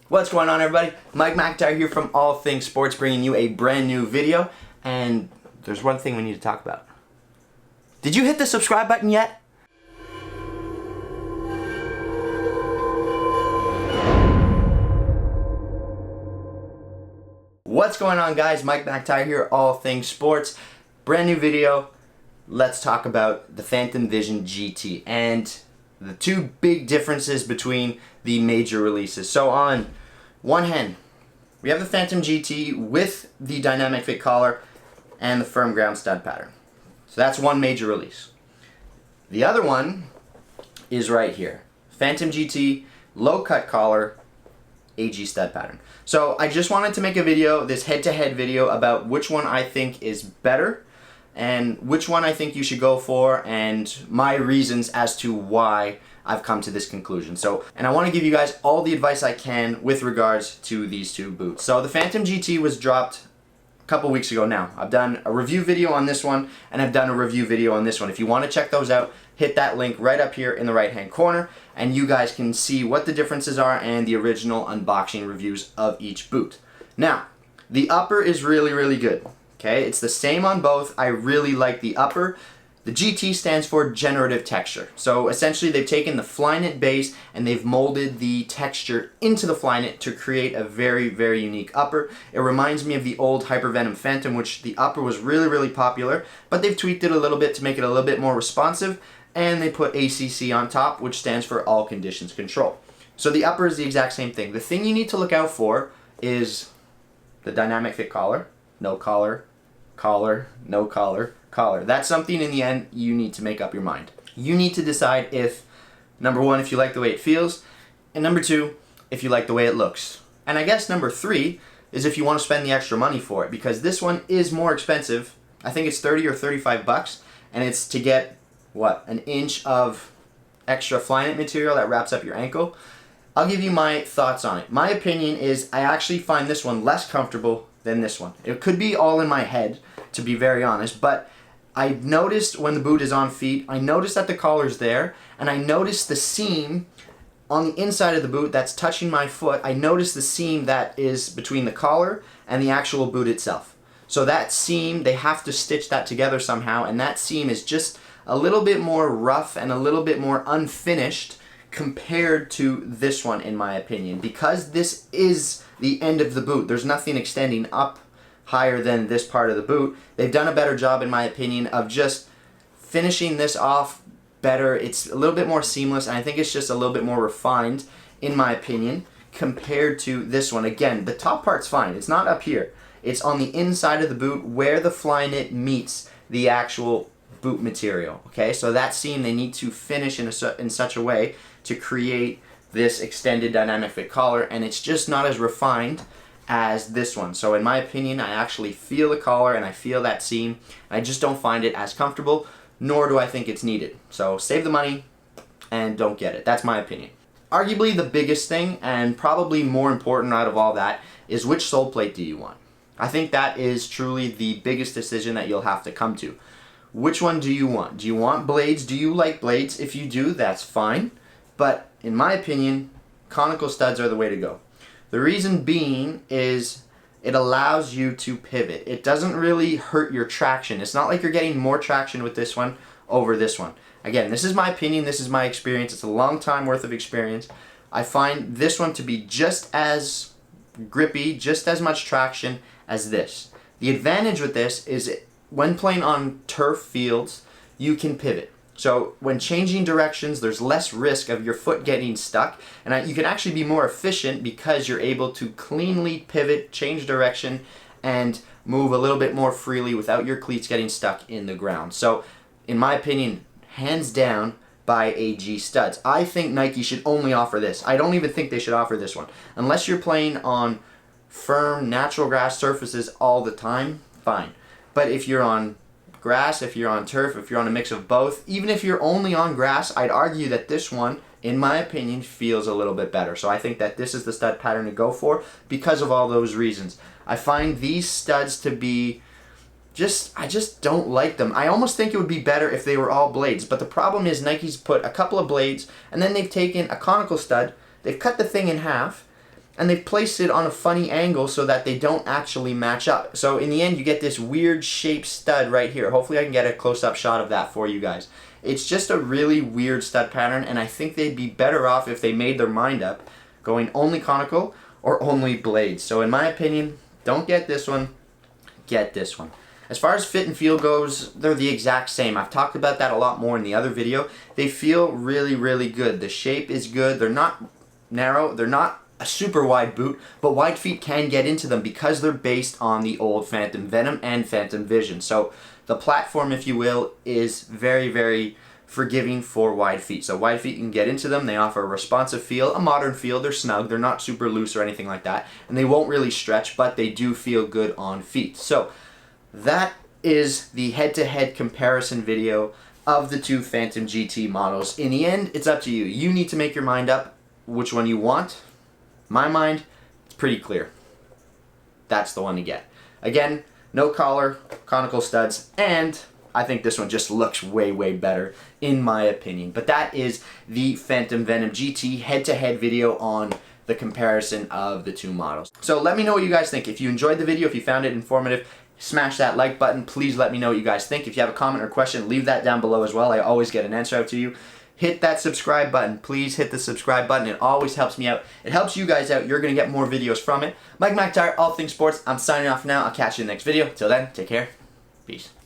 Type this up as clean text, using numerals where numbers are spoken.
What's going on, everybody? Mike McIntyre here from All Things Sports, bringing you a brand new video. And there's one thing we need to talk about. Did you hit the subscribe button yet? What's going on, guys? Mike McIntyre here, All Things Sports. Brand new video. Let's talk about the Phantom Vision GT and the two big differences between the major releases. So on one hand, we have the Phantom GT with the dynamic fit collar and the firm ground stud pattern. So that's one major release. The other one is right here. Phantom GT, low cut collar, AG stud pattern. So I just wanted to make a video, this head-to-head video, about which one I think is better and which one I think you should go for and my reasons as to why I've come to this conclusion. And I want to give you guys all the advice I can with regards to these two boots. So the Phantom GT was dropped a couple weeks ago now. I've done a review video on this one and I've done a review video on this one. If you want to check those out, hit that link right up here in the right hand corner and you guys can see what the differences are and the original unboxing reviews of each boot. Now, the upper is really, really good. Okay, it's the same on both. I really like the upper. The GT stands for generative texture. So essentially they've taken the Flyknit base and they've molded the texture into the Flyknit to create a very, very unique upper. It reminds me of the old Hypervenom Phantom, which the upper was really, really popular, but they've tweaked it a little bit to make it a little bit more responsive, and they put ACC on top, which stands for All Conditions Control. So the upper is the exact same thing. The thing you need to look out for is the dynamic fit collar, no collar, collar, no collar, collar. That's something in the end you need to make up your mind. You need to decide if, number one, if you like the way it feels, and number two, if you like the way it looks. And I guess number three is if you want to spend the extra money for it, because this one is more expensive. I think it's 30 or 35 bucks, and it's to get, what, an inch of extra Flyknit material that wraps up your ankle. I'll give you my thoughts on it. My opinion is I actually find this one less comfortable than this one. It could be all in my head, to be very honest, but I noticed when the boot is on feet, I noticed that the collar's there, and I noticed the seam on the inside of the boot that's touching my foot. I noticed the seam that is between the collar and the actual boot itself. So that seam, they have to stitch that together somehow, and that seam is just a little bit more rough and a little bit more unfinished compared to this one, in my opinion. Because this is the end of the boot, there's nothing extending up higher than this part of the boot. They've done a better job, in my opinion, of just finishing this off better. It's a little bit more seamless, and I think it's just a little bit more refined, in my opinion, compared to this one. Again, the top part's fine. It's not up here. It's on the inside of the boot where the Flyknit meets the actual boot material. Okay, so that seam they need to finish in such a way to create this extended dynamic fit collar, and it's just not as refined as this one. So in my opinion, I actually feel the collar and I feel that seam. I just don't find it as comfortable, nor do I think it's needed. So save the money and don't get it. That's my opinion. Arguably the biggest thing, and probably more important out of all that, is which sole plate do you want? I think that is truly the biggest decision that you'll have to come to. Which one do you want? Do you want blades? Do you like blades? If you do, that's fine. But in my opinion, conical studs are the way to go. The reason being is it allows you to pivot. It doesn't really hurt your traction. It's not like you're getting more traction with this one over this one. Again, this is my opinion, this is my experience. It's a long time worth of experience. I find this one to be just as grippy, just as much traction as this. The advantage with this is when playing on turf fields, you can pivot. So when changing directions, there's less risk of your foot getting stuck, and you can actually be more efficient because you're able to cleanly pivot, change direction, and move a little bit more freely without your cleats getting stuck in the ground. So in my opinion, hands down, buy AG studs. I think Nike should only offer this. I don't even think they should offer this one. Unless you're playing on firm, natural grass surfaces all the time, fine. But if you're on grass, if you're on turf, if you're on a mix of both, even if you're only on grass, I'd argue that this one, in my opinion, feels a little bit better. So I think that this is the stud pattern to go for because of all those reasons. I find these studs to be I just don't like them. I almost think it would be better if they were all blades, but the problem is Nike's put a couple of blades and then they've taken a conical stud, they've cut the thing in half, and they've placed it on a funny angle so that they don't actually match up. So in the end, you get this weird shaped stud right here. Hopefully I can get a close-up shot of that for you guys. It's just a really weird stud pattern, and I think they'd be better off if they made their mind up going only conical or only blades. So in my opinion, don't get this one, get this one. As far as fit and feel goes, they're the exact same. I've talked about that a lot more in the other video. They feel really, really good. The shape is good. They're not narrow. They're not a super wide boot, but wide feet can get into them because they're based on the old Phantom Venom and Phantom Vision. So the platform, if you will, is very, very forgiving for wide feet. So wide feet can get into them. They offer a responsive feel, a modern feel. They're snug. They're not super loose or anything like that. And they won't really stretch, but they do feel good on feet. So that is the head-to-head comparison video of the two Phantom GT models. In the end, it's up to you. You need to make your mind up which one you want. My mind, it's pretty clear. That's the one to get. Again, no collar, conical studs, and I think this one just looks way, way better in my opinion. But that is the Phantom Venom GT head-to-head video on the comparison of the two models. So let me know what you guys think. If you enjoyed the video, if you found it informative, smash that like button. Please let me know what you guys think. If you have a comment or question, leave that down below as well. I always get an answer out to you. Hit that subscribe button. Please hit the subscribe button. It always helps me out. It helps you guys out. You're going to get more videos from it. Mike McIntyre, All Things Sports. I'm signing off now. I'll catch you in the next video. Till then, take care. Peace.